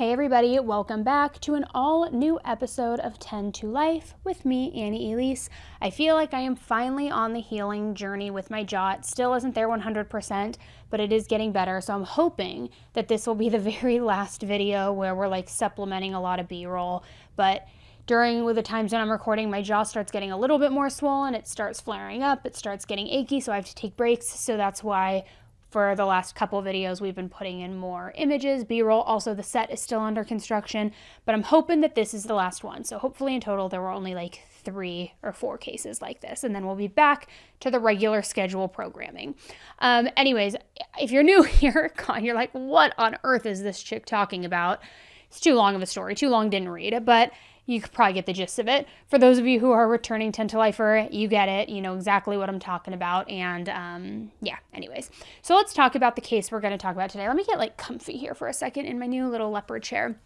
Hey everybody, welcome back to an all-new episode of 10 to Life with me, Annie Elise. I feel like I am finally on the healing journey with my jaw. It still isn't there 100%, but it is getting better, so I'm hoping that this will be the very last video where we're like supplementing a lot of B-roll, but during the times when I'm recording, my jaw starts getting a little bit more swollen, it starts flaring up, it starts getting achy, so I have to take breaks, so that's why for the last couple videos, we've been putting in more images, B-roll. Also, the set is still under construction, but I'm hoping that this is the last one. So hopefully in total, there were only like 3 or 4 cases like this, and then we'll be back to the regular schedule programming. Anyways, if you're new here, you're like, what on earth is this chick talking about? It's too long of a story, too long, didn't read it, but you could probably get the gist of it. For those of you who are returning 10 to Lifer, you get it. You know exactly what I'm talking about. And yeah, anyways. So let's talk about the case we're going to talk about today. Let me get like comfy here for a second in my new little leopard chair.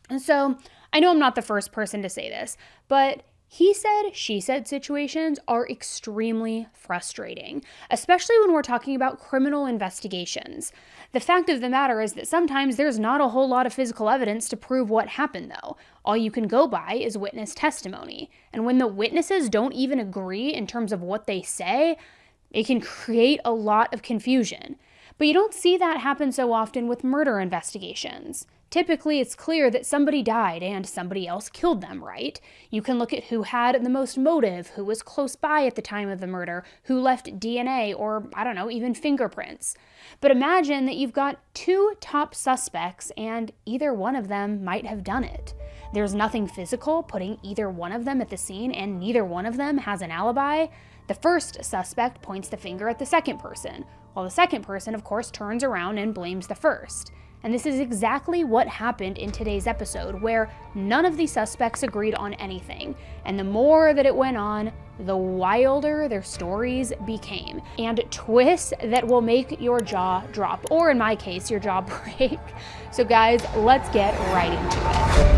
And so I know I'm not the first person to say this, but he said, she said situations are extremely frustrating, especially when we're talking about criminal investigations. The fact of the matter is that sometimes there's not a whole lot of physical evidence to prove what happened, though. All you can go by is witness testimony. And when the witnesses don't even agree in terms of what they say, it can create a lot of confusion. But you don't see that happen so often with murder investigations. Typically, it's clear that somebody died and somebody else killed them, right? You can look at who had the most motive, who was close by at the time of the murder, who left DNA or, I don't know, even fingerprints. But imagine that you've got 2 top suspects and either one of them might have done it. There's nothing physical putting either one of them at the scene and neither one of them has an alibi. The first suspect points the finger at the second person, while the second person, of course, turns around and blames the first. And this is exactly what happened in today's episode, where none of the suspects agreed on anything. And the more that it went on, the wilder their stories became. And twists that will make your jaw drop, or in my case, your jaw break. So guys, let's get right into it.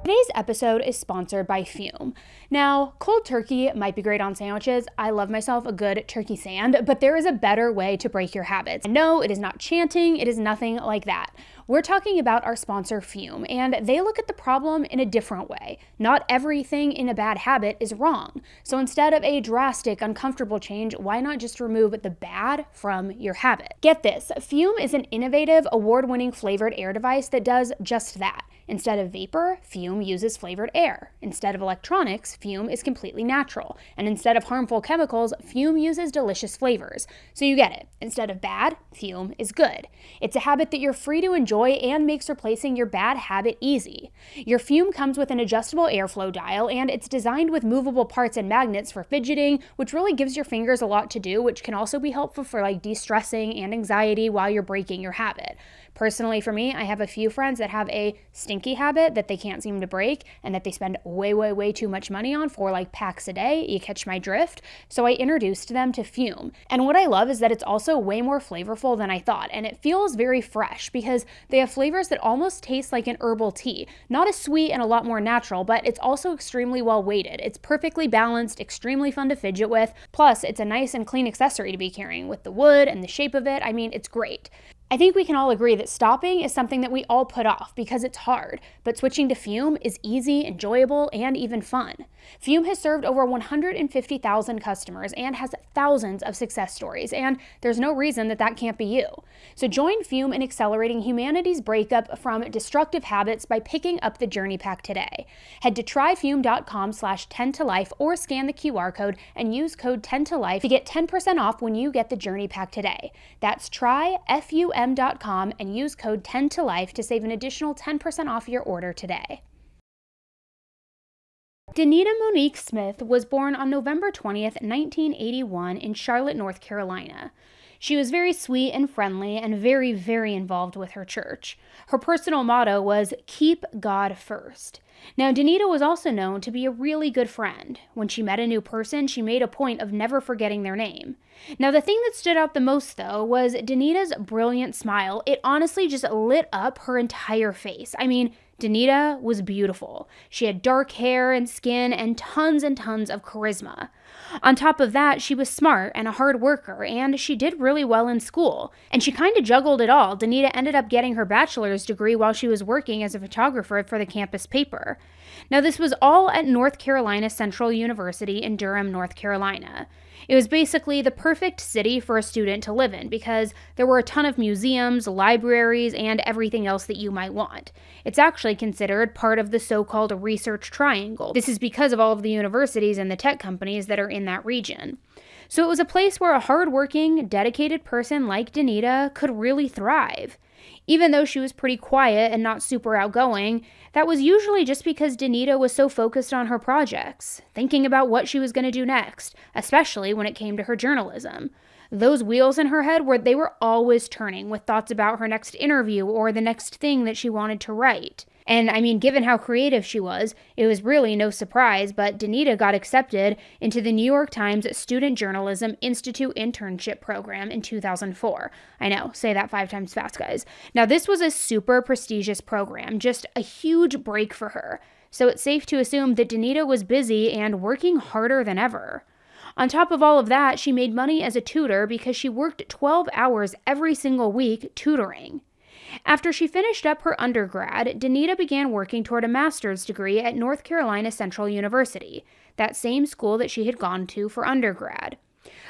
Today's episode is sponsored by Fume. Now, cold turkey might be great on sandwiches. I love myself a good turkey sand, but there is a better way to break your habits. No, it is not chanting. It is nothing like that. We're talking about our sponsor, Fume, and they look at the problem in a different way. Not everything in a bad habit is wrong. So instead of a drastic, uncomfortable change, why not just remove the bad from your habit? Get this, Fume is an innovative, award-winning flavored air device that does just that. Instead of vapor, Fume uses flavored air. Instead of electronics, Fume is completely natural. And instead of harmful chemicals, Fume uses delicious flavors. So you get it. Instead of bad, Fume is good. It's a habit that you're free to enjoy and makes replacing your bad habit easy. Your Fume comes with an adjustable airflow dial, and it's designed with movable parts and magnets for fidgeting, which really gives your fingers a lot to do, which can also be helpful for like de-stressing and anxiety while you're breaking your habit. Personally, for me, I have a few friends that have a stinky habit that they can't seem to break and that they spend way too much money on for like packs a day. You catch my drift? So I introduced them to Fume. And what I love is that it's also way more flavorful than I thought, and it feels very fresh because they have flavors that almost taste like an herbal tea. Not as sweet and a lot more natural, but it's also extremely well weighted. It's perfectly balanced, extremely fun to fidget with. Plus, it's a nice and clean accessory to be carrying with the wood and the shape of it. I mean, it's great. I think we can all agree that stopping is something that we all put off because it's hard, but switching to Fume is easy, enjoyable, and even fun. Fume has served over 150,000 customers and has thousands of success stories, and there's no reason that that can't be you. So join Fume in accelerating humanity's breakup from destructive habits by picking up the Journey Pack today. Head to tryfume.com/10tolife or scan the QR code and use code 10tolife to get 10% off when you get the Journey Pack today. That's tryfum.com and use code 10tolife to save an additional 10% off your order today. Denita Monique Smith was born on November 20th, 1981 in Charlotte, North Carolina. She was very sweet and friendly and very involved with her church. Her personal motto was, "Keep God first." Now, Denita was also known to be a really good friend. When she met a new person, she made a point of never forgetting their name. Now, the thing that stood out the most, though, was Denita's brilliant smile. It honestly just lit up her entire face. I mean, Denita was beautiful. She had dark hair and skin and tons of charisma. On top of that, she was smart and a hard worker, and she did really well in school. And she kind of juggled it all. Denita ended up getting her bachelor's degree while she was working as a photographer for the campus paper. Now, this was all at North Carolina Central University in Durham, North Carolina. It was basically the perfect city for a student to live in because there were a ton of museums, libraries, and everything else that you might want. It's actually considered part of the so-called Research Triangle. This is because of all of the universities and the tech companies that are in that region. So it was a place where a hardworking, dedicated person like Denita could really thrive. Even though she was pretty quiet and not super outgoing, that was usually just because Denita was so focused on her projects, thinking about what she was going to do next, especially when it came to her journalism. Those wheels in her head they were always turning with thoughts about her next interview or the next thing that she wanted to write. And I mean, given how creative she was, it was really no surprise, but Denita got accepted into the New York Times Student Journalism Institute internship program in 2004. I know, say that 5 times fast, guys. Now, this was a super prestigious program, just a huge break for her. So it's safe to assume that Denita was busy and working harder than ever. On top of all of that, she made money as a tutor because she worked 12 hours every single week tutoring. After she finished up her undergrad, Denita began working toward a master's degree at North Carolina Central University, that same school that she had gone to for undergrad.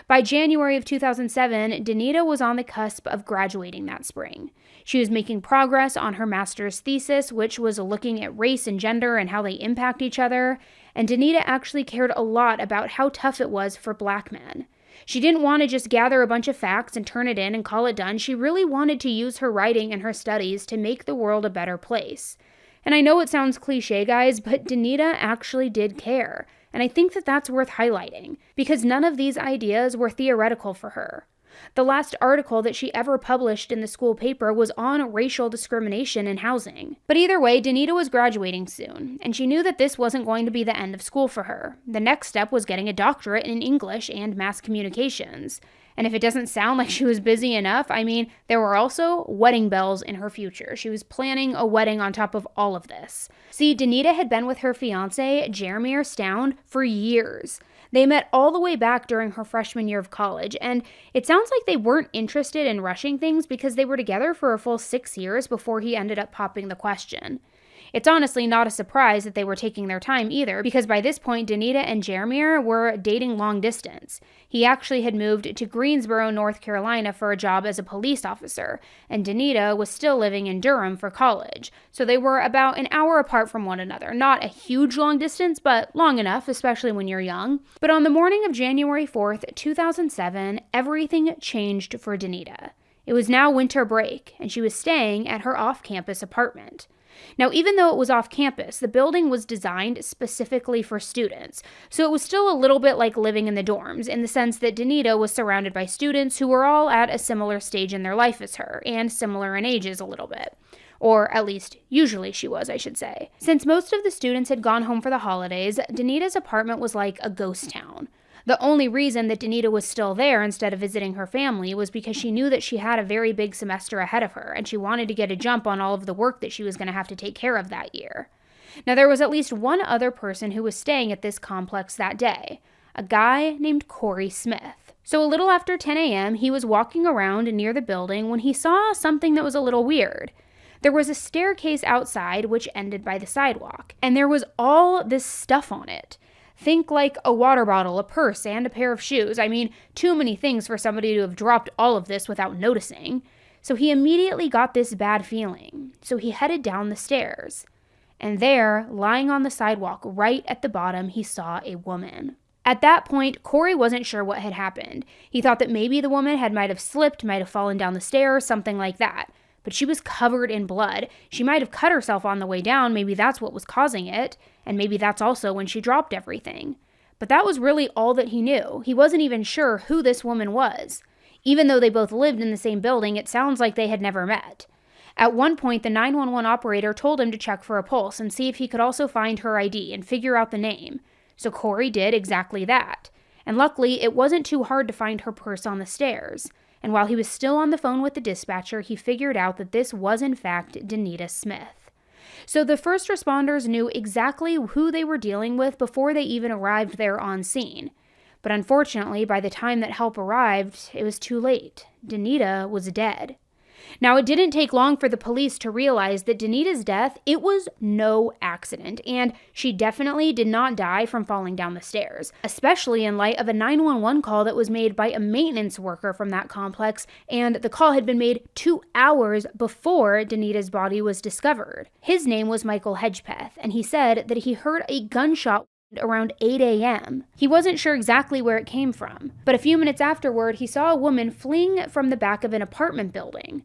By January of 2007, Denita was on the cusp of graduating that spring. She was making progress on her master's thesis, which was looking at race and gender and how they impact each other, and Denita actually cared a lot about how tough it was for Black men. She didn't want to just gather a bunch of facts and turn it in and call it done. She really wanted to use her writing and her studies to make the world a better place. And I know it sounds cliche, guys, but Denita actually did care. And I think that that's worth highlighting, because none of these ideas were theoretical for her. The last article that she ever published in the school paper was on racial discrimination in housing. But either way, Denita was graduating soon, and she knew that this wasn't going to be the end of school for her. The next step was getting a doctorate in English and mass communications. And if it doesn't sound like she was busy enough, I mean, there were also wedding bells in her future. She was planning a wedding on top of all of this. See, Denita had been with her fiancé, Jeremy Stound, for years. They met all the way back during her freshman year of college, and it sounds like they weren't interested in rushing things because they were together for a full 6 years before he ended up popping the question. It's honestly not a surprise that they were taking their time either, because by this point, Denita and Jeremy were dating long distance. He actually had moved to Greensboro, North Carolina for a job as a police officer, and Denita was still living in Durham for college. So they were about an hour apart from one another. Not a huge long distance, but long enough, especially when you're young. But on the morning of January 4th, 2007, everything changed for Denita. It was now winter break, and she was staying at her off-campus apartment. Now, even though it was off campus, the building was designed specifically for students, so it was still a little bit like living in the dorms, in the sense that Denita was surrounded by students who were all at a similar stage in their life as her, and similar in ages a little bit. Or at least, usually she was, I should say. Since most of the students had gone home for the holidays, Denita's apartment was like a ghost town. The only reason that Denita was still there instead of visiting her family was because she knew that she had a very big semester ahead of her, and she wanted to get a jump on all of the work that she was going to have to take care of that year. Now, there was at least one other person who was staying at this complex that day, a guy named Corey Smith. So a little after 10 a.m., he was walking around near the building when he saw something that was a little weird. There was a staircase outside which ended by the sidewalk, and there was all this stuff on it. Think like a water bottle, a purse, and a pair of shoes. I mean, too many things for somebody to have dropped all of this without noticing. So he immediately got this bad feeling. So he headed down the stairs. And there, lying on the sidewalk right at the bottom, he saw a woman. At that point, Corey wasn't sure what had happened. He thought that maybe the woman might have slipped, might have fallen down the stairs, something like that. But she was covered in blood. She might have cut herself on the way down. Maybe that's what was causing it. And maybe that's also when she dropped everything. But that was really all that he knew. He wasn't even sure who this woman was. Even though they both lived in the same building, it sounds like they had never met. At one point, the 911 operator told him to check for a pulse and see if he could also find her ID and figure out the name. So Corey did exactly that. And luckily, it wasn't too hard to find her purse on the stairs. And while he was still on the phone with the dispatcher, he figured out that this was in fact Denita Smith. So the first responders knew exactly who they were dealing with before they even arrived there on scene. But unfortunately, by the time that help arrived, it was too late. Denita was dead. Now, it didn't take long for the police to realize that Denita's death, it was no accident, and she definitely did not die from falling down the stairs, especially in light of a 911 call that was made by a maintenance worker from that complex, and the call had been made 2 hours before Denita's body was discovered. His name was Michael Hedgepeth, and he said that he heard a gunshot around 8 a.m. He wasn't sure exactly where it came from, but a few minutes afterward, he saw a woman fleeing from the back of an apartment building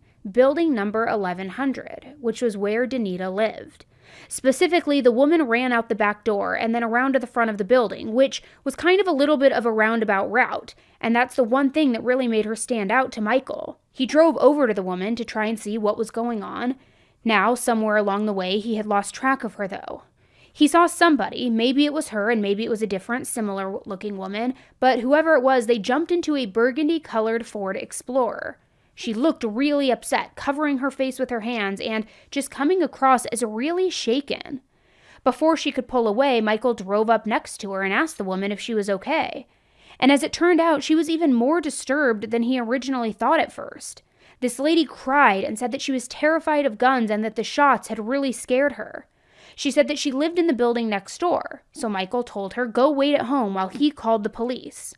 number 1100, which was where Denita lived. Specifically, the woman ran out the back door and then around to the front of the building, which was kind of a little bit of a roundabout route, and that's the one thing that really made her stand out to Michael. He drove over to the woman to try and see what was going on. Now, somewhere along the way, he had lost track of her, though. He saw somebody, maybe it was her and maybe it was a different, similar-looking woman, but whoever it was, they jumped into a burgundy-colored Ford Explorer. She looked really upset, covering her face with her hands and just coming across as really shaken. Before she could pull away, Michael drove up next to her and asked the woman if she was okay. And as it turned out, she was even more disturbed than he originally thought at first. This lady cried and said that she was terrified of guns and that the shots had really scared her. She said that she lived in the building next door, so Michael told her, go wait at home while he called the police.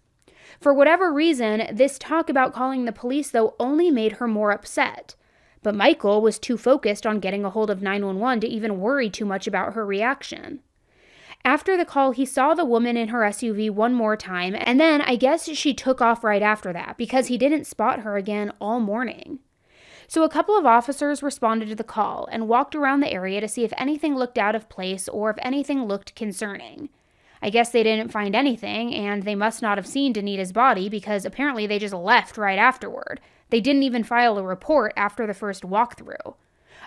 For whatever reason, this talk about calling the police, though, only made her more upset. But Michael was too focused on getting a hold of 911 to even worry too much about her reaction. After the call, he saw the woman in her SUV one more time, and then I guess she took off right after that because he didn't spot her again all morning. So a couple of officers responded to the call and walked around the area to see if anything looked out of place or if anything looked concerning. I guess they didn't find anything, and they must not have seen Denita's body because apparently they just left right afterward. They didn't even file a report after the first walkthrough.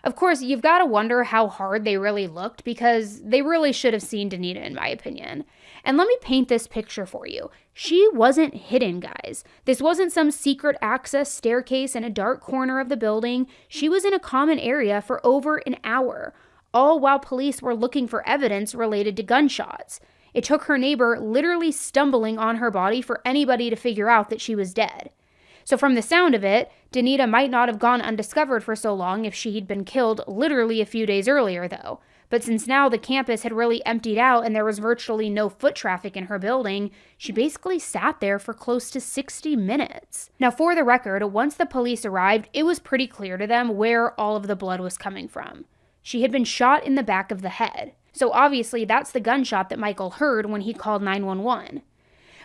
Of course, you've got to wonder how hard they really looked because they really should have seen Denita, in my opinion. And let me paint this picture for you. She wasn't hidden, guys. This wasn't some secret access staircase in a dark corner of the building. She was in a common area for over an hour, all while police were looking for evidence related to gunshots. It took her neighbor literally stumbling on her body for anybody to figure out that she was dead. So from the sound of it, Denita might not have gone undiscovered for so long if she'd been killed literally a few days earlier, though. But since now the campus had really emptied out and there was virtually no foot traffic in her building, she basically sat there for close to 60 minutes. Now, for the record, once the police arrived, it was pretty clear to them where all of the blood was coming from. She had been shot in the back of the head. So obviously that's the gunshot that Michael heard when he called 911.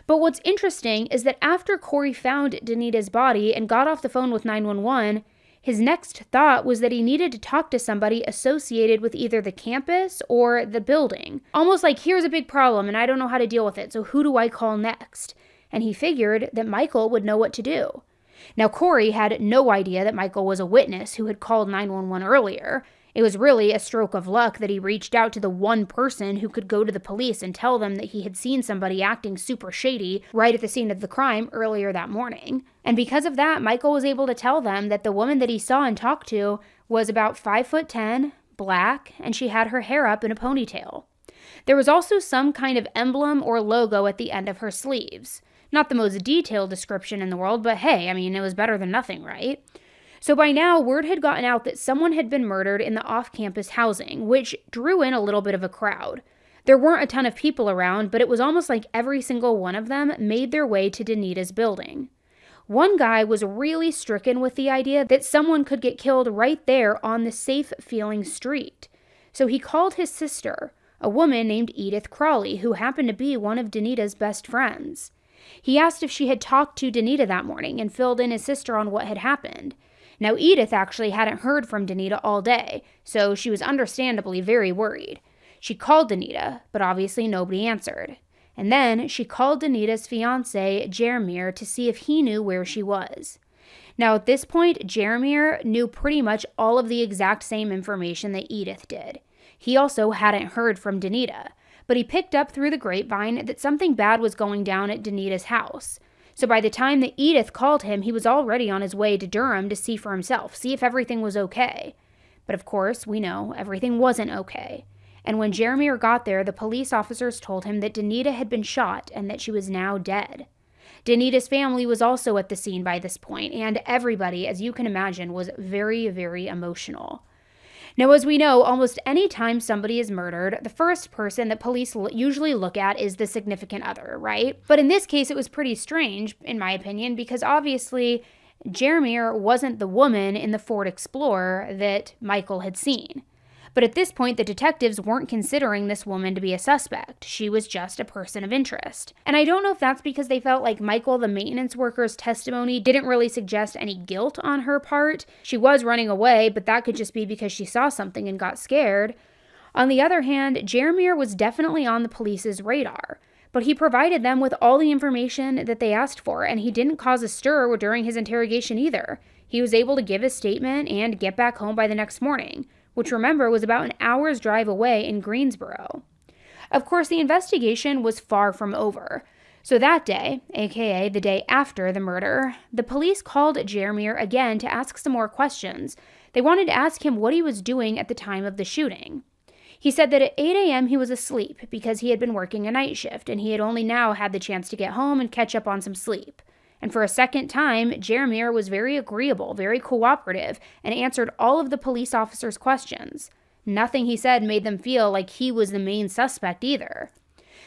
But what's interesting is that after Corey found Denita's body and got off the phone with 911, his next thought was that he needed to talk to somebody associated with either the campus or the building. Almost like, here's a big problem and I don't know how to deal with it, so who do I call next? And he figured that Michael would know what to do. Now, Corey had no idea that Michael was a witness who had called 911 earlier. It was really a stroke of luck that he reached out to the one person who could go to the police and tell them that he had seen somebody acting super shady right at the scene of the crime earlier that morning. And because of that, Michael was able to tell them that the woman that he saw and talked to was about 5'10", black, and she had her hair up in a ponytail. There was also some kind of emblem or logo at the end of her sleeves. Not the most detailed description in the world, but hey, I mean, it was better than nothing, right? So by now, word had gotten out that someone had been murdered in the off-campus housing, which drew in a little bit of a crowd. There weren't a ton of people around, but it was almost like every single one of them made their way to Denita's building. One guy was really stricken with the idea that someone could get killed right there on the safe-feeling street. So he called his sister, a woman named Edith Crawley, who happened to be one of Denita's best friends. He asked if she had talked to Denita that morning and filled in his sister on what had happened. Now, Edith actually hadn't heard from Denita all day, so she was understandably very worried. She called Denita, but obviously nobody answered. And then she called Denita's fiancé, Jeremiah, to see if he knew where she was. Now, at this point, Jeremiah knew pretty much all of the exact same information that Edith did. He also hadn't heard from Denita, but he picked up through the grapevine that something bad was going down at Denita's house. So by the time that Edith called him, he was already on his way to Durham to see for himself, see if everything was okay. But of course, we know everything wasn't okay. And when Jeremiah got there, the police officers told him that Denita had been shot and that she was now dead. Denita's family was also at the scene by this point, and everybody, as you can imagine, was very, very emotional. Now, as we know, almost any time somebody is murdered, the first person that police usually look at is the significant other, right? But in this case, it was pretty strange, in my opinion, because obviously Jeremiah wasn't the woman in the Ford Explorer that Michael had seen. But at this point, the detectives weren't considering this woman to be a suspect. She was just a person of interest. And I don't know if that's because they felt like Michael, the maintenance worker's testimony, didn't really suggest any guilt on her part. She was running away, but that could just be because she saw something and got scared. On the other hand, Jeremiah was definitely on the police's radar. But he provided them with all the information that they asked for, and he didn't cause a stir during his interrogation either. He was able to give his statement and get back home by the next morning, which, remember, was about an hour's drive away in Greensboro. Of course, the investigation was far from over. So that day, aka the day after the murder, the police called Jeremiah again to ask some more questions. They wanted to ask him what he was doing at the time of the shooting. He said that at 8 a.m. he was asleep because he had been working a night shift and he had only now had the chance to get home and catch up on some sleep. And for a second time, Jeremiah was very agreeable, very cooperative, and answered all of the police officers' questions. Nothing he said made them feel like he was the main suspect either.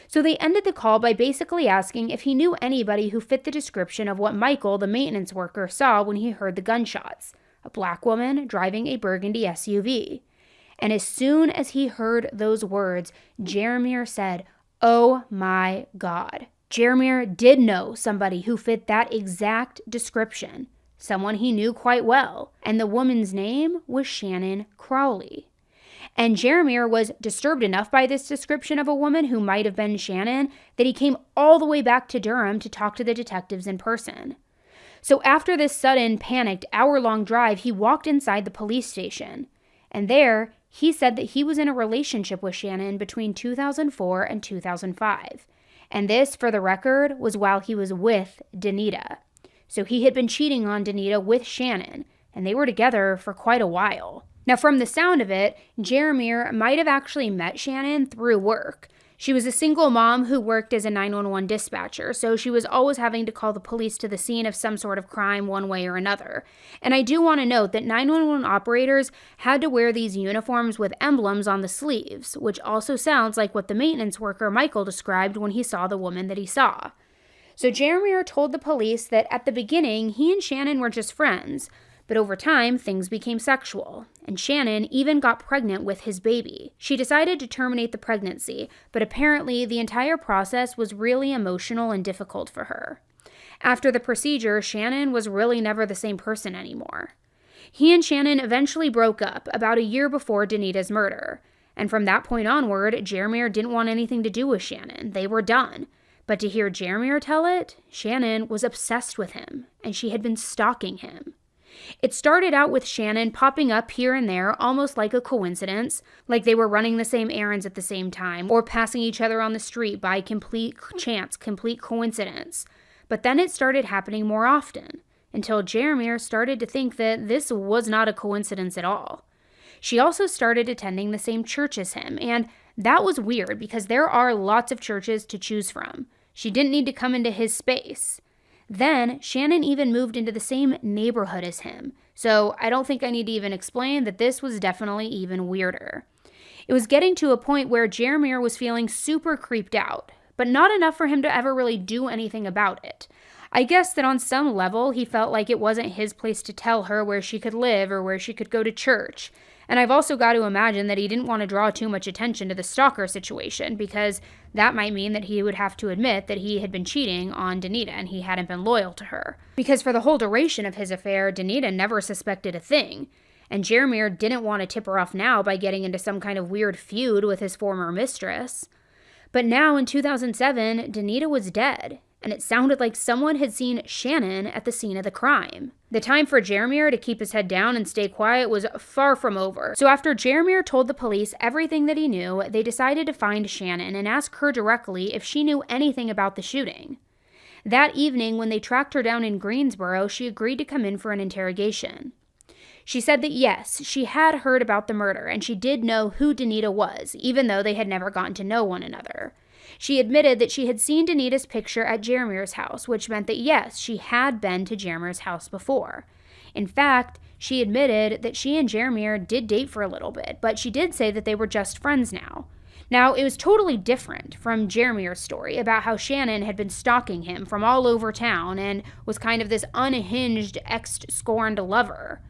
So they ended the call by basically asking if he knew anybody who fit the description of what Michael, the maintenance worker, saw when he heard the gunshots. A black woman driving a burgundy SUV. And as soon as he heard those words, Jeremiah said, "Oh my God." Jeremiah did know somebody who fit that exact description, someone he knew quite well, and the woman's name was Shannon Crowley. And Jeremiah was disturbed enough by this description of a woman who might have been Shannon that he came all the way back to Durham to talk to the detectives in person. So after this sudden, panicked, hour-long drive, he walked inside the police station. And there, he said that he was in a relationship with Shannon between 2004 and 2005. And this, for the record, was while he was with Denita. So he had been cheating on Denita with Shannon, and they were together for quite a while. Now, from the sound of it, Jeremiah might have actually met Shannon through work. She was a single mom who worked as a 911 dispatcher, so she was always having to call the police to the scene of some sort of crime one way or another. And I do want to note that 911 operators had to wear these uniforms with emblems on the sleeves, which also sounds like what the maintenance worker Michael described when he saw the woman that he saw. So Jeremiah told the police that at the beginning, he and Shannon were just friends, but over time, things became sexual, and Shannon even got pregnant with his baby. She decided to terminate the pregnancy, but apparently the entire process was really emotional and difficult for her. After the procedure, Shannon was really never the same person anymore. He and Shannon eventually broke up about a year before Denita's murder, and from that point onward, Jeremiah didn't want anything to do with Shannon. They were done. But to hear Jeremiah tell it, Shannon was obsessed with him, and she had been stalking him. It started out with Shannon popping up here and there almost like a coincidence, like they were running the same errands at the same time or passing each other on the street by complete chance, complete coincidence. But then it started happening more often, until Jeremiah started to think that this was not a coincidence at all. She also started attending the same church as him, and that was weird because there are lots of churches to choose from. She didn't need to come into his space. Then, Shannon even moved into the same neighborhood as him, so I don't think I need to even explain that this was definitely even weirder. It was getting to a point where Jeremiah was feeling super creeped out, but not enough for him to ever really do anything about it. I guess that on some level, he felt like it wasn't his place to tell her where she could live or where she could go to church. And I've also got to imagine that he didn't want to draw too much attention to the stalker situation because that might mean that he would have to admit that he had been cheating on Denita and he hadn't been loyal to her. Because for the whole duration of his affair, Denita never suspected a thing. And Jeremiah didn't want to tip her off now by getting into some kind of weird feud with his former mistress. But now in 2007, Denita was dead. And it sounded like someone had seen Shannon at the scene of the crime. The time for Jeremiah to keep his head down and stay quiet was far from over. So after Jeremiah told the police everything that he knew, they decided to find Shannon and ask her directly if she knew anything about the shooting. That evening, when they tracked her down in Greensboro, she agreed to come in for an interrogation. She said that yes, she had heard about the murder and she did know who Denita was, even though they had never gotten to know one another. She admitted that she had seen Denita's picture at Jeremiah's house, which meant that yes, she had been to Jeremiah's house before. In fact, she admitted that she and Jeremiah did date for a little bit, but she did say that they were just friends now. Now, it was totally different from Jeremiah's story about how Shannon had been stalking him from all over town and was kind of this unhinged, ex-scorned lover.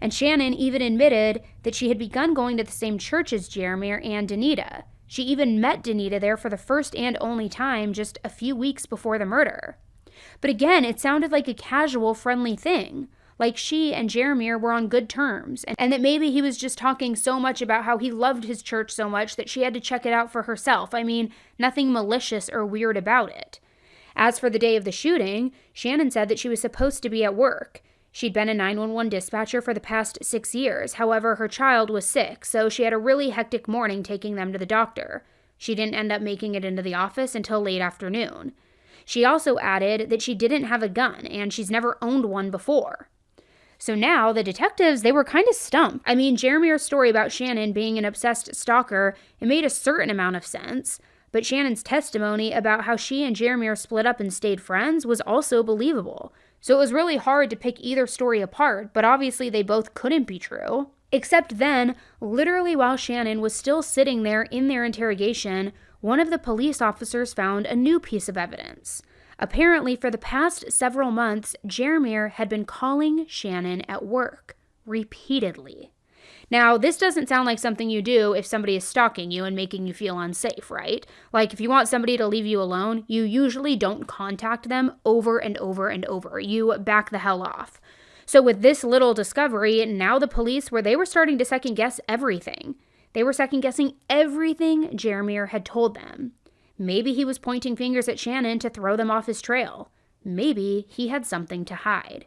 And Shannon even admitted that she had begun going to the same church as Jeremiah and Denita. She even met Denita there for the first and only time just a few weeks before the murder. But again, it sounded like a casual, friendly thing. Like she and Jeremiah were on good terms, and that maybe he was just talking so much about how he loved his church so much that she had to check it out for herself. I mean, nothing malicious or weird about it. As for the day of the shooting, Shannon said that she was supposed to be at work. She'd been a 911 dispatcher for the past 6 years. However, her child was sick, so she had a really hectic morning taking them to the doctor. She didn't end up making it into the office until late afternoon. She also added that she didn't have a gun, and she's never owned one before. So now, the detectives, they were kind of stumped. I mean, Jeremiah's story about Shannon being an obsessed stalker, it made a certain amount of sense, but Shannon's testimony about how she and Jeremiah split up and stayed friends was also believable. So it was really hard to pick either story apart, but obviously they both couldn't be true. Except then, literally while Shannon was still sitting there in their interrogation, one of the police officers found a new piece of evidence. Apparently, for the past several months, Jeremiah had been calling Shannon at work, repeatedly. Now, this doesn't sound like something you do if somebody is stalking you and making you feel unsafe, right? Like, if you want somebody to leave you alone, you usually don't contact them over and over and over. You back the hell off. So with this little discovery, now the police they were starting to second-guess everything. They were second-guessing everything Jeremiah had told them. Maybe he was pointing fingers at Shannon to throw them off his trail. Maybe he had something to hide.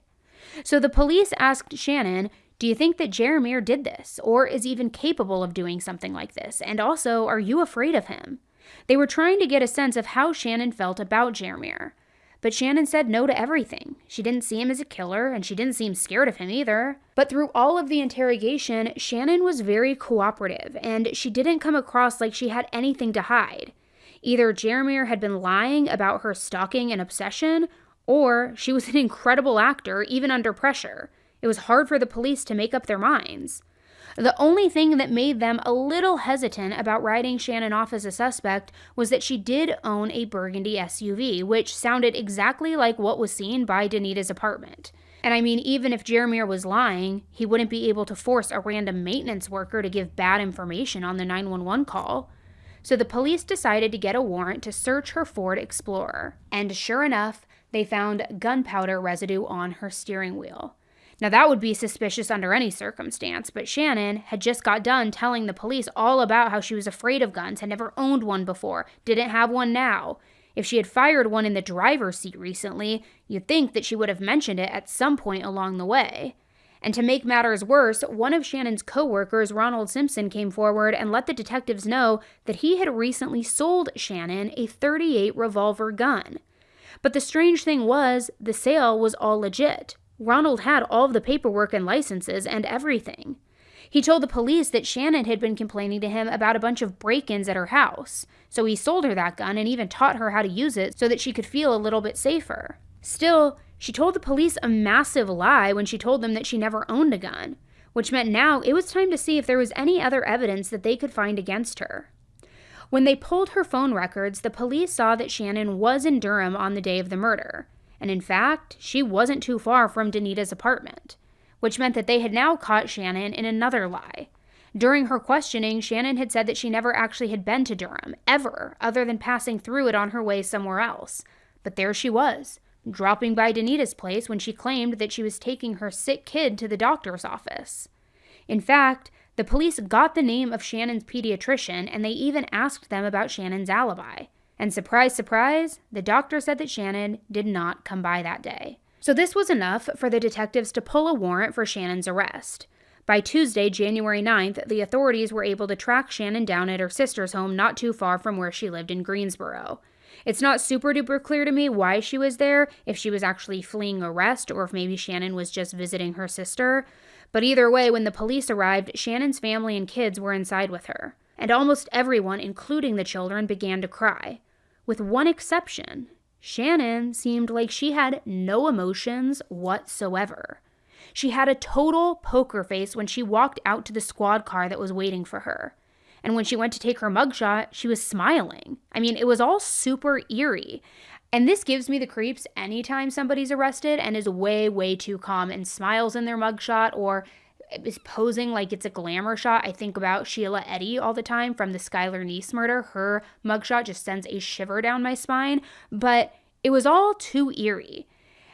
So the police asked Shannon, do you think that Jeremiah did this, or is even capable of doing something like this? And also, are you afraid of him? They were trying to get a sense of how Shannon felt about Jeremiah. But Shannon said no to everything. She didn't see him as a killer, and she didn't seem scared of him either. But through all of the interrogation, Shannon was very cooperative, and she didn't come across like she had anything to hide. Either Jeremiah had been lying about her stalking and obsession, or she was an incredible actor, even under pressure. It was hard for the police to make up their minds. The only thing that made them a little hesitant about writing Shannon off as a suspect was that she did own a burgundy SUV, which sounded exactly like what was seen by Denita's apartment. And I mean, even if Jeremiah was lying, he wouldn't be able to force a random maintenance worker to give bad information on the 911 call. So the police decided to get a warrant to search her Ford Explorer. And sure enough, they found gunpowder residue on her steering wheel. Now that would be suspicious under any circumstance, but Shannon had just got done telling the police all about how she was afraid of guns, had never owned one before, didn't have one now. If she had fired one in the driver's seat recently, you'd think that she would have mentioned it at some point along the way. And to make matters worse, one of Shannon's co-workers, Ronald Simpson, came forward and let the detectives know that he had recently sold Shannon a .38 revolver gun. But the strange thing was, the sale was all legit. Ronald had all of the paperwork and licenses and everything. He told the police that Shannon had been complaining to him about a bunch of break-ins at her house, so he sold her that gun and even taught her how to use it so that she could feel a little bit safer. Still, she told the police a massive lie when she told them that she never owned a gun, which meant now it was time to see if there was any other evidence that they could find against her. When they pulled her phone records, the police saw that Shannon was in Durham on the day of the murder. And in fact, she wasn't too far from Denita's apartment, which meant that they had now caught Shannon in another lie. During her questioning, Shannon had said that she never actually had been to Durham, ever, other than passing through it on her way somewhere else. But there she was, dropping by Denita's place when she claimed that she was taking her sick kid to the doctor's office. In fact, the police got the name of Shannon's pediatrician, and they even asked them about Shannon's alibi. And surprise, surprise, the doctor said that Shannon did not come by that day. So this was enough for the detectives to pull a warrant for Shannon's arrest. By Tuesday, January 9th, the authorities were able to track Shannon down at her sister's home not too far from where she lived in Greensboro. It's not super duper clear to me why she was there, if she was actually fleeing arrest or if maybe Shannon was just visiting her sister. But either way, when the police arrived, Shannon's family and kids were inside with her. And almost everyone, including the children, began to cry. With one exception, Shannon seemed like she had no emotions whatsoever. She had a total poker face when she walked out to the squad car that was waiting for her. And when she went to take her mugshot, she was smiling. I mean, it was all super eerie. And this gives me the creeps anytime somebody's arrested and is way, way too calm and smiles in their mugshot or is posing like it's a glamour shot. I think about Sheila Eddy all the time from the Skylar Neese murder. Her mugshot just sends a shiver down my spine. But it was all too eerie.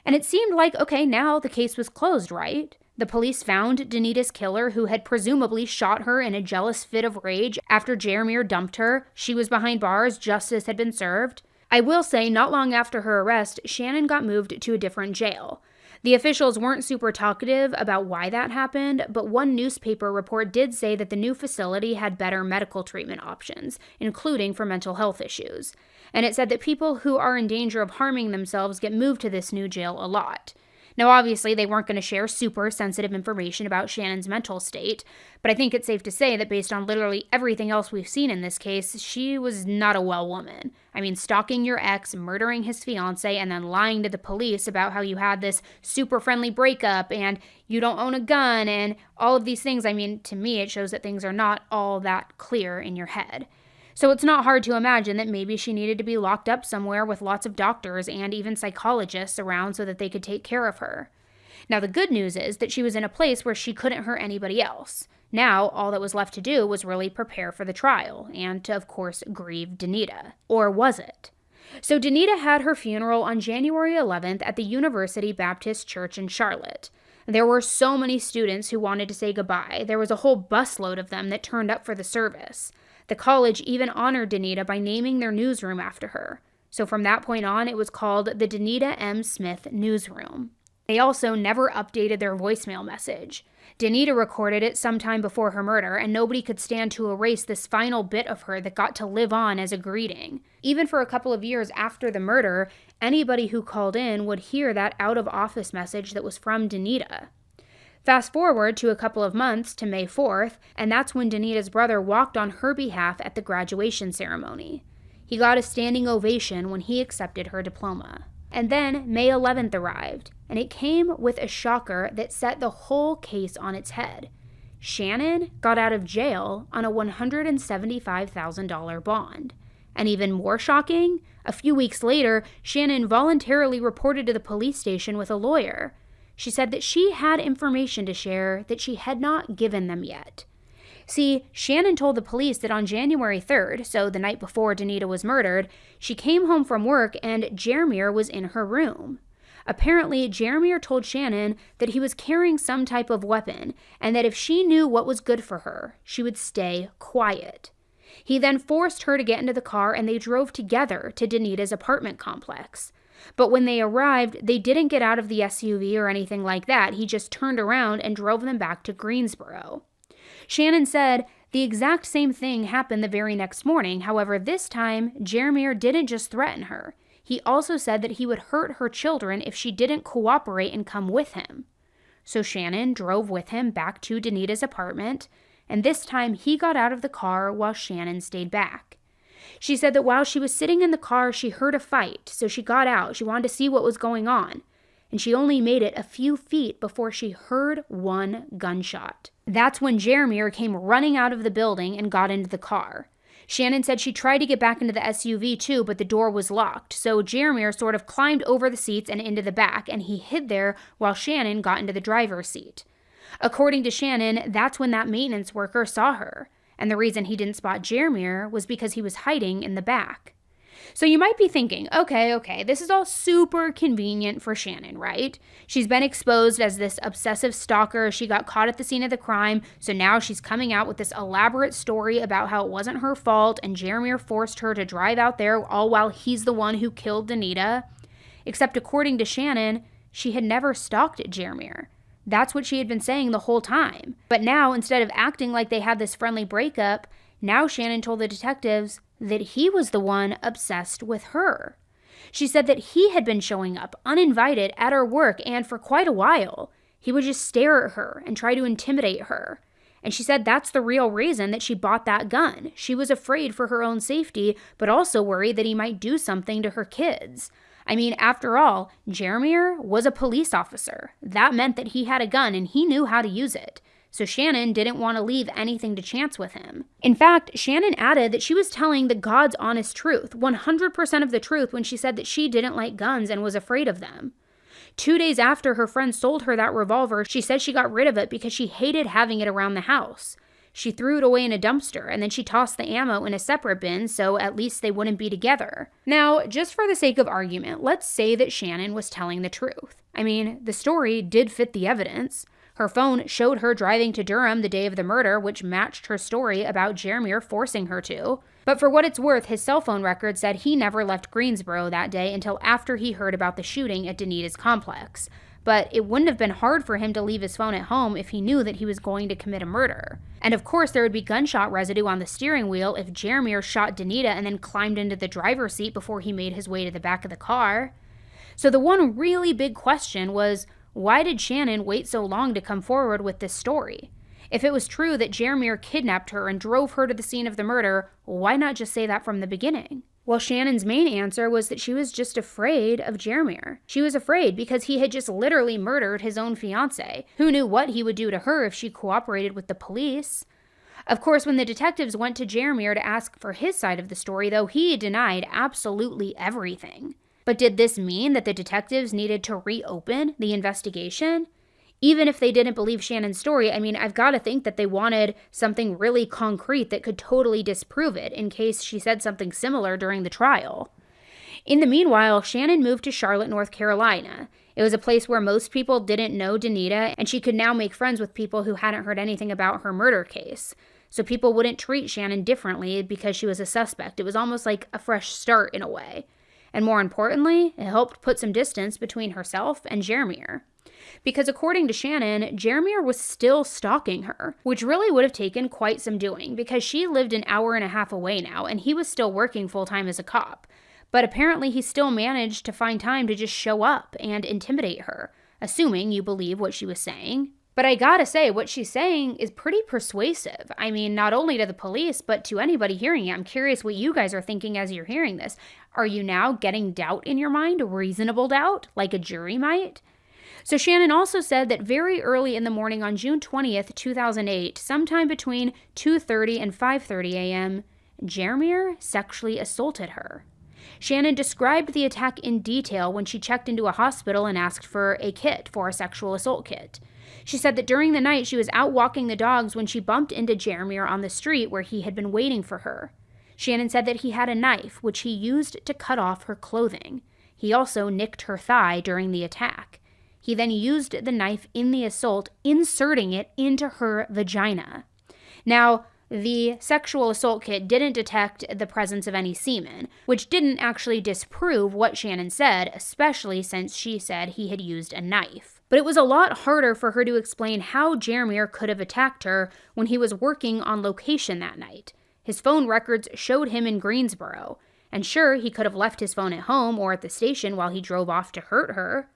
And it seemed like, okay, now the case was closed, right? The police found Denita's killer, who had presumably shot her in a jealous fit of rage after Jeremiah dumped her. She was behind bars, justice had been served. I will say, not long after her arrest, Shannon got moved to a different jail. The officials weren't super talkative about why that happened, but one newspaper report did say that the new facility had better medical treatment options, including for mental health issues. And it said that people who are in danger of harming themselves get moved to this new jail a lot. Now, obviously, they weren't going to share super sensitive information about Shannon's mental state, but I think it's safe to say that based on literally everything else we've seen in this case, she was not a well woman. I mean, stalking your ex, murdering his fiance, and then lying to the police about how you had this super friendly breakup and you don't own a gun and all of these things. I mean, to me, it shows that things are not all that clear in your head. So it's not hard to imagine that maybe she needed to be locked up somewhere with lots of doctors and even psychologists around so that they could take care of her. Now, the good news is that she was in a place where she couldn't hurt anybody else. Now, all that was left to do was really prepare for the trial and to, of course, grieve Denita. Or was it? So Denita had her funeral on January 11th at the University Baptist Church in Charlotte. There were so many students who wanted to say goodbye. There was a whole busload of them that turned up for the service. The college even honored Denita by naming their newsroom after her. So from that point on, it was called the Denita M. Smith Newsroom. They also never updated their voicemail message. Denita recorded it sometime before her murder, and nobody could stand to erase this final bit of her that got to live on as a greeting. Even for a couple of years after the murder, anybody who called in would hear that out-of-office message that was from Denita. Fast forward to a couple of months to May 4th, and that's when Denita's brother walked on her behalf at the graduation ceremony. He got a standing ovation when he accepted her diploma. And then May 11th arrived, and it came with a shocker that set the whole case on its head. Shannon got out of jail on a $175,000 bond. And even more shocking, a few weeks later, Shannon voluntarily reported to the police station with a lawyer. She said that she had information to share that she had not given them yet. See, Shannon told the police that on January 3rd, so the night before Denita was murdered, she came home from work and Jeremiah was in her room. Apparently, Jeremiah told Shannon that he was carrying some type of weapon and that if she knew what was good for her, she would stay quiet. He then forced her to get into the car and they drove together to Denita's apartment complex. But when they arrived, they didn't get out of the SUV or anything like that. He just turned around and drove them back to Greensboro. Shannon said the exact same thing happened the very next morning. However, this time, Jeremiah didn't just threaten her. He also said that he would hurt her children if she didn't cooperate and come with him. So Shannon drove with him back to Denita's apartment, and this time he got out of the car while Shannon stayed back. She said that while she was sitting in the car, she heard a fight, so she got out. She wanted to see what was going on, and she only made it a few feet before she heard one gunshot. That's when Jeremiah came running out of the building and got into the car. Shannon said she tried to get back into the SUV too, but the door was locked, so Jeremiah sort of climbed over the seats and into the back, and he hid there while Shannon got into the driver's seat. According to Shannon, that's when that maintenance worker saw her. And the reason he didn't spot Jeremiah was because he was hiding in the back. So you might be thinking, okay, this is all super convenient for Shannon, right? She's been exposed as this obsessive stalker. She got caught at the scene of the crime. So now she's coming out with this elaborate story about how it wasn't her fault and Jeremiah forced her to drive out there all while he's the one who killed Denita. Except according to Shannon, she had never stalked Jeremier. That's what she had been saying the whole time. But now, instead of acting like they had this friendly breakup, now Shannon told the detectives that he was the one obsessed with her. She said that he had been showing up uninvited at her work, and for quite a while, he would just stare at her and try to intimidate her. And she said that's the real reason that she bought that gun. She was afraid for her own safety, but also worried that he might do something to her kids. I mean, after all, Jeremier was a police officer. That meant that he had a gun and he knew how to use it. So Shannon didn't want to leave anything to chance with him. In fact, Shannon added that she was telling the God's honest truth, 100% of the truth, when she said that she didn't like guns and was afraid of them. 2 days after her friend sold her that revolver, she said she got rid of it because she hated having it around the house. She threw it away in a dumpster, and then she tossed the ammo in a separate bin so at least they wouldn't be together. Now, just for the sake of argument, let's say that Shannon was telling the truth. I mean, the story did fit the evidence. Her phone showed her driving to Durham the day of the murder, which matched her story about Jeremier forcing her to. But for what it's worth, his cell phone record said he never left Greensboro that day until after he heard about the shooting at Denita's complex. But it wouldn't have been hard for him to leave his phone at home if he knew that he was going to commit a murder. And of course, there would be gunshot residue on the steering wheel if Jeremier shot Denita and then climbed into the driver's seat before he made his way to the back of the car. So the one really big question was, why did Shannon wait so long to come forward with this story? If it was true that Jeremier kidnapped her and drove her to the scene of the murder, why not just say that from the beginning? Well, Shannon's main answer was that she was just afraid of Jeremier. She was afraid because he had just literally murdered his own fiancée. Who knew what he would do to her if she cooperated with the police? Of course, when the detectives went to Jeremier to ask for his side of the story, though, he denied absolutely everything. But did this mean that the detectives needed to reopen the investigation? Even if they didn't believe Shannon's story, I mean, I've got to think that they wanted something really concrete that could totally disprove it in case she said something similar during the trial. In the meanwhile, Shannon moved to Charlotte, North Carolina. It was a place where most people didn't know Denita, and she could now make friends with people who hadn't heard anything about her murder case. So people wouldn't treat Shannon differently because she was a suspect. It was almost like a fresh start in a way. And more importantly, it helped put some distance between herself and Jeremier. Because according to Shannon, Jeremier was still stalking her, which really would have taken quite some doing because she lived an hour and a half away now and he was still working full-time as a cop. But apparently he still managed to find time to just show up and intimidate her, assuming you believe what she was saying. But I gotta say, what she's saying is pretty persuasive. I mean, not only to the police, but to anybody hearing it. I'm curious what you guys are thinking as you're hearing this. Are you now getting doubt in your mind, reasonable doubt, like a jury might? So Shannon also said that very early in the morning on June 20th, 2008, sometime between 2:30 and 5:30 a.m., Jeremier sexually assaulted her. Shannon described the attack in detail when she checked into a hospital and asked for a kit, for a sexual assault kit. She said that during the night she was out walking the dogs when she bumped into Jeremier on the street where he had been waiting for her. Shannon said that he had a knife, which he used to cut off her clothing. He also nicked her thigh during the attack. He then used the knife in the assault, inserting it into her vagina. Now, the sexual assault kit didn't detect the presence of any semen, which didn't actually disprove what Shannon said, especially since she said he had used a knife. But it was a lot harder for her to explain how Jeremier could have attacked her when he was working on location that night. His phone records showed him in Greensboro, and sure, he could have left his phone at home or at the station while he drove off to hurt her.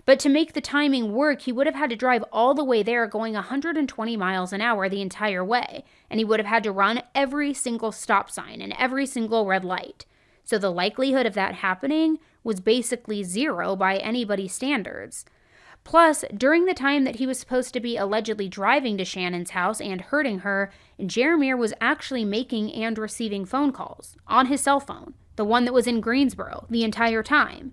But to make the timing work, he would have had to drive all the way there going 120 miles an hour the entire way, and he would have had to run every single stop sign and every single red light. So the likelihood of that happening was basically zero by anybody's standards. Plus, during the time that he was supposed to be allegedly driving to Shannon's house and hurting her, Jeremier was actually making and receiving phone calls on his cell phone, the one that was in Greensboro, the entire time.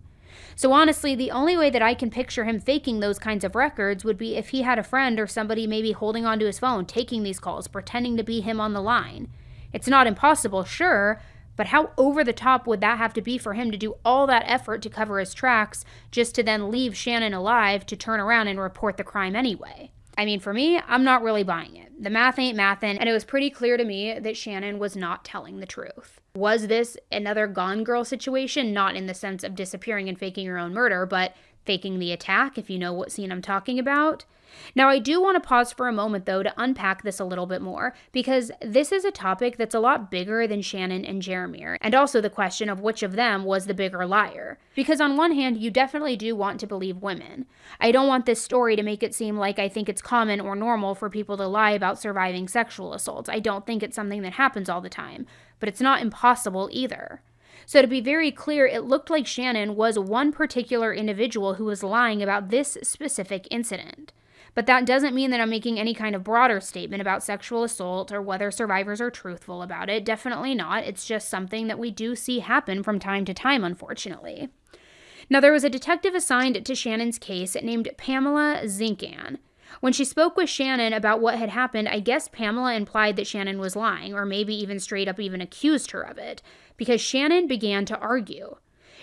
So honestly, the only way that I can picture him faking those kinds of records would be if he had a friend or somebody maybe holding onto his phone, taking these calls, pretending to be him on the line. It's not impossible, sure, but how over the top would that have to be for him to do all that effort to cover his tracks just to then leave Shannon alive to turn around and report the crime anyway? I mean, for me, I'm not really buying it. The math ain't mathin', and it was pretty clear to me that Shannon was not telling the truth. Was this another Gone Girl situation? Not in the sense of disappearing and faking your own murder, but faking the attack, if you know what scene I'm talking about. Now, I do want to pause for a moment, though, to unpack this a little bit more, because this is a topic that's a lot bigger than Shannon and Jeremiah, and also the question of which of them was the bigger liar. Because on one hand, you definitely do want to believe women. I don't want this story to make it seem like I think it's common or normal for people to lie about surviving sexual assaults. I don't think it's something that happens all the time, but it's not impossible either. So to be very clear, it looked like Shannon was one particular individual who was lying about this specific incident. But that doesn't mean that I'm making any kind of broader statement about sexual assault or whether survivors are truthful about it. Definitely not. It's just something that we do see happen from time to time, unfortunately. Now, there was a detective assigned to Shannon's case named Pamela Zinkan. When she spoke with Shannon about what had happened, I guess Pamela implied that Shannon was lying, or maybe even straight up even accused her of it, because Shannon began to argue.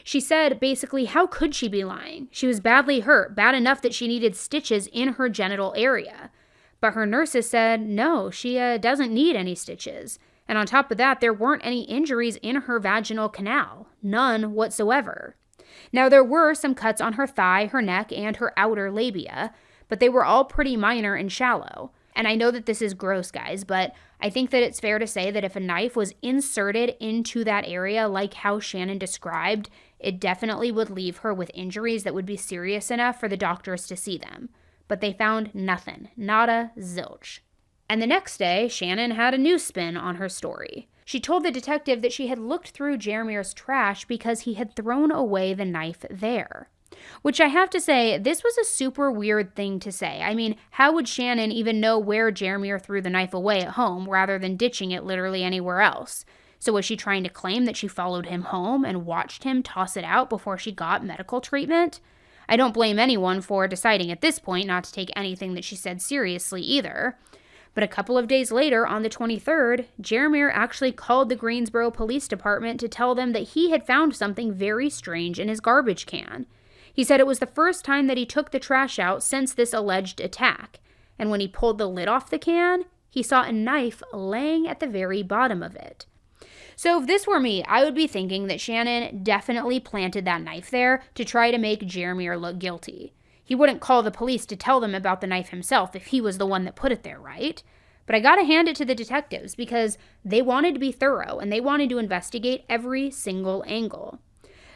She said, basically, how could she be lying? She was badly hurt, bad enough that she needed stitches in her genital area. But her nurses said, no, she doesn't need any stitches. And on top of that, there weren't any injuries in her vaginal canal. None whatsoever. Now, there were some cuts on her thigh, her neck, and her outer labia, but they were all pretty minor and shallow. And I know that this is gross, guys, but I think that it's fair to say that if a knife was inserted into that area like how Shannon described, it definitely would leave her with injuries that would be serious enough for the doctors to see them. But they found nothing. Nada, zilch. And the next day, Shannon had a new spin on her story. She told the detective that she had looked through Jeremiah's trash because he had thrown away the knife there. Which I have to say, this was a super weird thing to say. I mean, how would Shannon even know where Jeremiah threw the knife away at home rather than ditching it literally anywhere else? So was she trying to claim that she followed him home and watched him toss it out before she got medical treatment? I don't blame anyone for deciding at this point not to take anything that she said seriously either. But a couple of days later, on the 23rd, Jeremiah actually called the Greensboro Police Department to tell them that he had found something very strange in his garbage can. He said it was the first time that he took the trash out since this alleged attack. And when he pulled the lid off the can, he saw a knife laying at the very bottom of it. So if this were me, I would be thinking that Shannon definitely planted that knife there to try to make Jeremiah look guilty. He wouldn't call the police to tell them about the knife himself if he was the one that put it there, right? But I gotta hand it to the detectives because they wanted to be thorough and they wanted to investigate every single angle.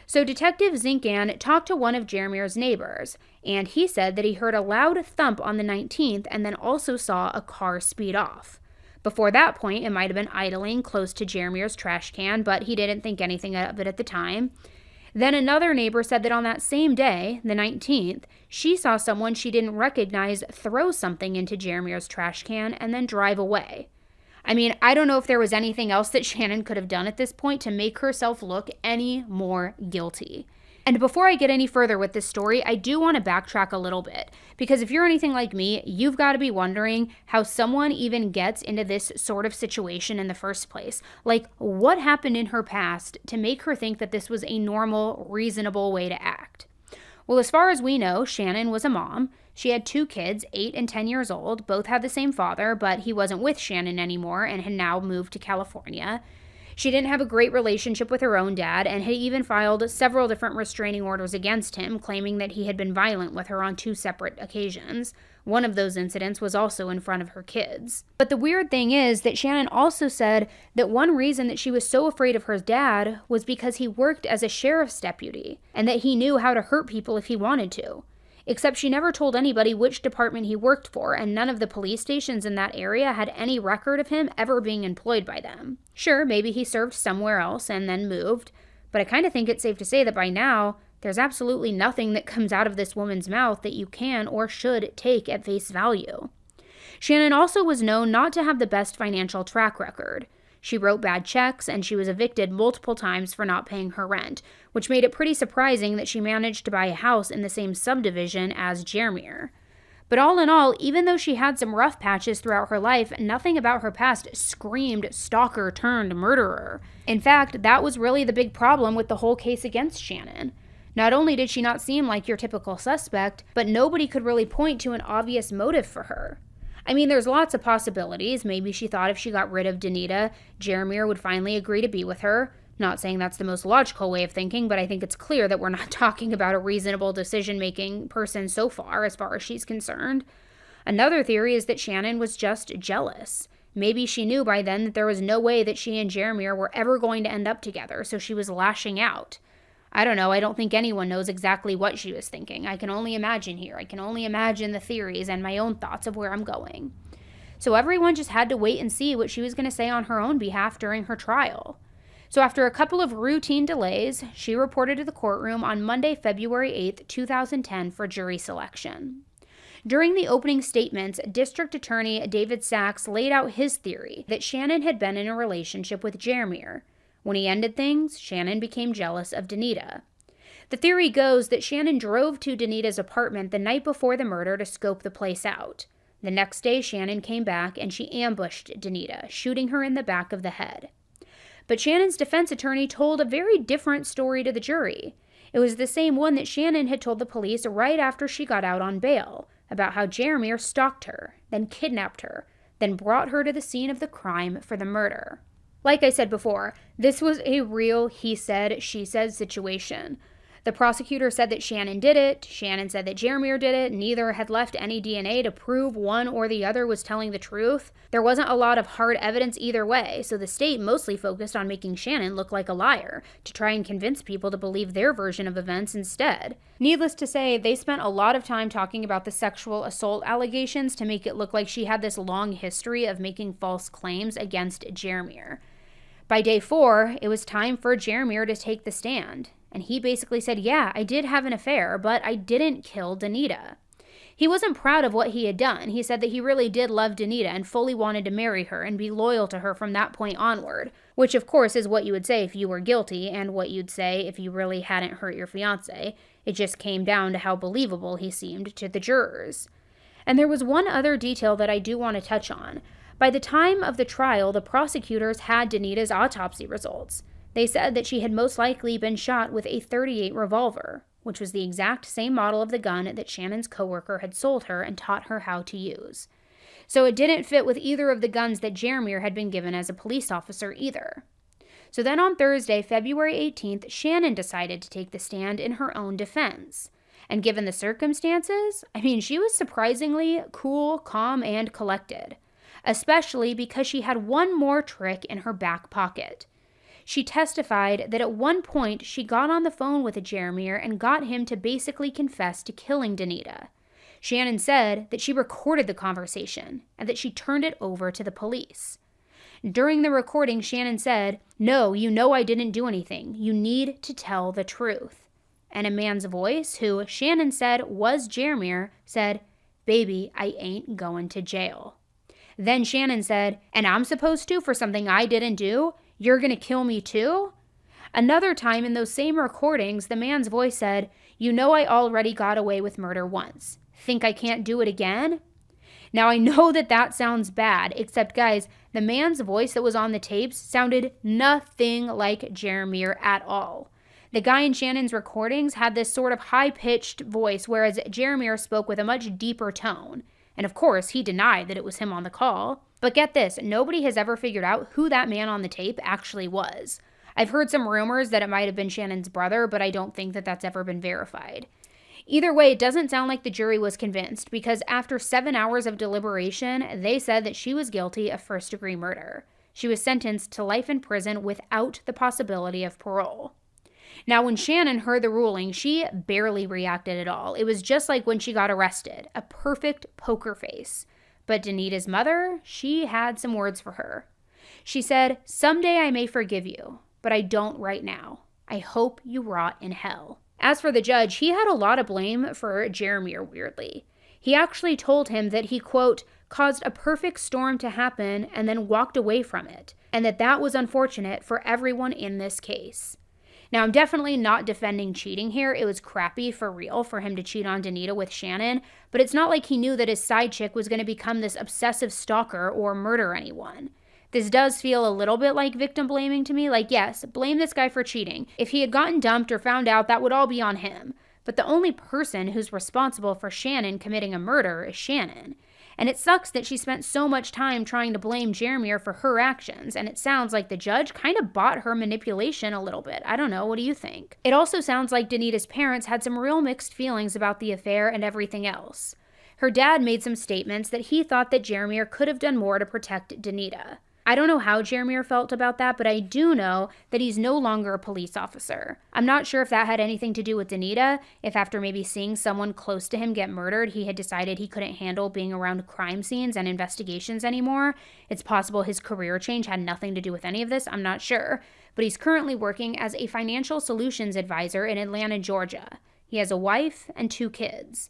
So Detective Zinkan talked to one of Jeremiah's neighbors, and he said that he heard a loud thump on the 19th and then also saw a car speed off. Before that point, it might have been idling close to Jeremiah's trash can, but he didn't think anything of it at the time. Then another neighbor said that on that same day, the 19th, she saw someone she didn't recognize throw something into Jeremiah's trash can and then drive away. I mean, I don't know if there was anything else that Shannon could have done at this point to make herself look any more guilty. And before I get any further with this story, I do want to backtrack a little bit, because if you're anything like me, you've got to be wondering how someone even gets into this sort of situation in the first place. Like, what happened in her past to make her think that this was a normal, reasonable way to act? Well, as far as we know, Shannon was a mom. She had 2 kids, 8 and 10 years old. Both had the same father, but he wasn't with Shannon anymore and had now moved to California. She didn't have a great relationship with her own dad and had even filed several different restraining orders against him, claiming that he had been violent with her on 2 separate occasions. One of those incidents was also in front of her kids. But the weird thing is that Shannon also said that one reason that she was so afraid of her dad was because he worked as a sheriff's deputy and that he knew how to hurt people if he wanted to. Except she never told anybody which department he worked for, and none of the police stations in that area had any record of him ever being employed by them. Sure, maybe he served somewhere else and then moved, but I kind of think it's safe to say that by now, there's absolutely nothing that comes out of this woman's mouth that you can or should take at face value. Shannon also was known not to have the best financial track record. She wrote bad checks, and she was evicted multiple times for not paying her rent, which made it pretty surprising that she managed to buy a house in the same subdivision as Jeremiah. But all in all, even though she had some rough patches throughout her life, nothing about her past screamed stalker turned murderer. In fact, that was really the big problem with the whole case against Shannon. Not only did she not seem like your typical suspect, but nobody could really point to an obvious motive for her. I mean, there's lots of possibilities. Maybe she thought if she got rid of Denita, Jeremiah would finally agree to be with her. Not saying that's the most logical way of thinking, but I think it's clear that we're not talking about a reasonable decision-making person so far as she's concerned. Another theory is that Shannon was just jealous. Maybe she knew by then that there was no way that she and Jeremiah were ever going to end up together, so she was lashing out. I don't know, I don't think anyone knows exactly what she was thinking. I can only imagine here. I can only imagine the theories and my own thoughts of where I'm going. So everyone just had to wait and see what she was going to say on her own behalf during her trial. So after a couple of routine delays, she reported to the courtroom on Monday, February 8, 2010 for jury selection. During the opening statements, District Attorney David Sachs laid out his theory that Shannon had been in a relationship with Jeremiah. When he ended things, Shannon became jealous of Denita. The theory goes that Shannon drove to Denita's apartment the night before the murder to scope the place out. The next day, Shannon came back and she ambushed Denita, shooting her in the back of the head. But Shannon's defense attorney told a very different story to the jury. It was the same one that Shannon had told the police right after she got out on bail, about how Jeremiah stalked her, then kidnapped her, then brought her to the scene of the crime for the murder. Like I said before, this was a real he said, she said situation. The prosecutor said that Shannon did it. Shannon said that Jeremiah did it. Neither had left any DNA to prove one or the other was telling the truth. There wasn't a lot of hard evidence either way, so the state mostly focused on making Shannon look like a liar to try and convince people to believe their version of events instead. Needless to say, they spent a lot of time talking about the sexual assault allegations to make it look like she had this long history of making false claims against Jeremiah. By day 4, it was time for Jeremiah to take the stand. And he basically said, yeah, I did have an affair, but I didn't kill Denita. He wasn't proud of what he had done. He said that he really did love Denita and fully wanted to marry her and be loyal to her from that point onward, which of course is what you would say if you were guilty and what you'd say if you really hadn't hurt your fiancé. It just came down to how believable he seemed to the jurors. And there was one other detail that I do want to touch on. By the time of the trial, the prosecutors had Denita's autopsy results. They said that she had most likely been shot with a .38 revolver, which was the exact same model of the gun that Shannon's coworker had sold her and taught her how to use. So it didn't fit with either of the guns that Jeremiah had been given as a police officer either. So then on Thursday, February 18th, Shannon decided to take the stand in her own defense. And given the circumstances, she was surprisingly cool, calm, and collected, especially because she had one more trick in her back pocket. She testified that at one point she got on the phone with Jeremiah and got him to basically confess to killing Denita. Shannon said that she recorded the conversation and that she turned it over to the police. During the recording, Shannon said, "No, you know I didn't do anything. You need to tell the truth." And a man's voice, who Shannon said was Jeremiah, said, "Baby, I ain't going to jail." Then Shannon said, "And I'm supposed to for something I didn't do? You're going to kill me too?" Another time in those same recordings, the man's voice said, "You know I already got away with murder once. Think I can't do it again?" Now I know that sounds bad, except guys, the man's voice that was on the tapes sounded nothing like Jeremiah at all. The guy in Shannon's recordings had this sort of high-pitched voice, whereas Jeremiah spoke with a much deeper tone. And of course, he denied that it was him on the call. But get this, nobody has ever figured out who that man on the tape actually was. I've heard some rumors that it might have been Shannon's brother, but I don't think that that's ever been verified. Either way, it doesn't sound like the jury was convinced, because after 7 hours of deliberation, they said that she was guilty of first-degree murder. She was sentenced to life in prison without the possibility of parole. Now, when Shannon heard the ruling, she barely reacted at all. It was just like when she got arrested, a perfect poker face. But Denita's mother, she had some words for her. She said, "Someday I may forgive you, but I don't right now. I hope you rot in hell." As for the judge, he had a lot of blame for Jeremiah, weirdly. He actually told him that he, quote, caused a perfect storm to happen and then walked away from it, and that was unfortunate for everyone in this case. Now, I'm definitely not defending cheating here. It was crappy for real for him to cheat on Denita with Shannon, but it's not like he knew that his side chick was going to become this obsessive stalker or murder anyone. This does feel a little bit like victim blaming to me. Like, yes, blame this guy for cheating. If he had gotten dumped or found out, that would all be on him. But the only person who's responsible for Shannon committing a murder is Shannon. And it sucks that she spent so much time trying to blame Jeremiah for her actions, and it sounds like the judge kind of bought her manipulation a little bit. I don't know, what do you think? It also sounds like Denita's parents had some real mixed feelings about the affair and everything else. Her dad made some statements that he thought that Jeremiah could have done more to protect Denita. I don't know how Jeremiah felt about that, but I do know that he's no longer a police officer. I'm not sure if that had anything to do with Denita, if after maybe seeing someone close to him get murdered, he had decided he couldn't handle being around crime scenes and investigations anymore. It's possible his career change had nothing to do with any of this, I'm not sure. But he's currently working as a financial solutions advisor in Atlanta, Georgia. He has a wife and 2 kids.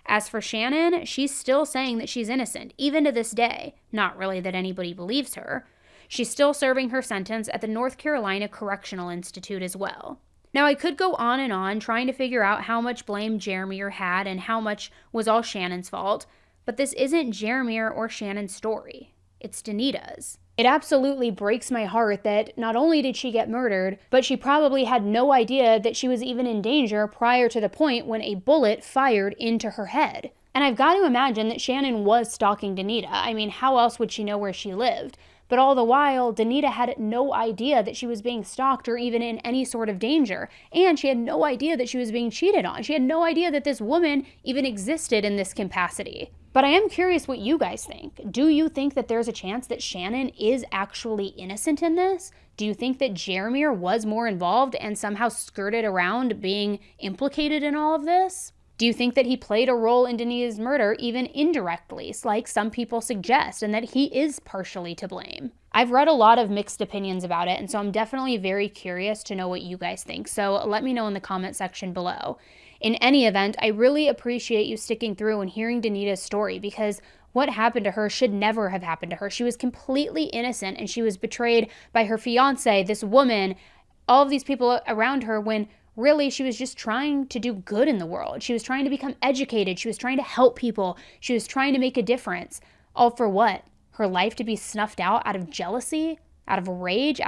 As for Shannon, she's still saying that she's innocent, even to this day. Not really that anybody believes her. She's still serving her sentence at the North Carolina Correctional Institute as well. Now, I could go on and on trying to figure out how much blame Jeremiah had and how much was all Shannon's fault, but this isn't Jeremiah or Shannon's story. It's Denita's. It absolutely breaks my heart that not only did she get murdered, but she probably had no idea that she was even in danger prior to the point when a bullet fired into her head. And I've got to imagine that Shannon was stalking Denita. I mean, how else would she know where she lived? But all the while, Denita had no idea that she was being stalked or even in any sort of danger. And she had no idea that she was being cheated on. She had no idea that this woman even existed in this capacity. But I am curious what you guys think. Do you think that there's a chance that Shannon is actually innocent in this? Do you think that Jeremiah was more involved and somehow skirted around being implicated in all of this? Do you think that he played a role in Denita's murder, even indirectly, like some people suggest, and that he is partially to blame? I've read a lot of mixed opinions about it, and so I'm definitely very curious to know what you guys think. So let me know in the comment section below. In any event, I really appreciate you sticking through and hearing Denita's story, because what happened to her should never have happened to her. She was completely innocent, and she was betrayed by her fiance, this woman, all of these people around her, when really she was just trying to do good in the world. She was trying to become educated. She was trying to help people. She was trying to make a difference. All for what? Her life to be snuffed out of jealousy, out of rage,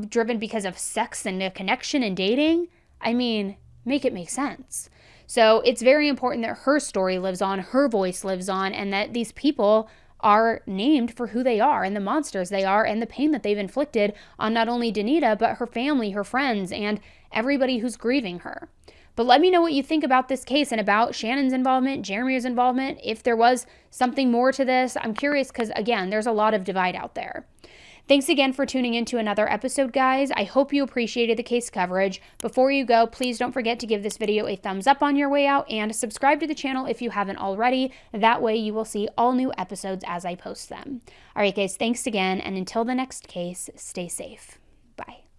driven because of sex and a connection and dating? I mean, make it make sense. So it's very important that her story lives on, her voice lives on, and that these people are named for who they are and the monsters they are and the pain that they've inflicted on not only Denita, but her family, her friends, and everybody who's grieving her. But let me know what you think about this case and about Shannon's involvement, Jeremiah's involvement, if there was something more to this. I'm curious because, again, there's a lot of divide out there. Thanks again for tuning in to another episode, guys. I hope you appreciated the case coverage. Before you go, please don't forget to give this video a thumbs up on your way out and subscribe to the channel if you haven't already. That way you will see all new episodes as I post them. All right, guys, thanks again, and until the next case, stay safe. Bye.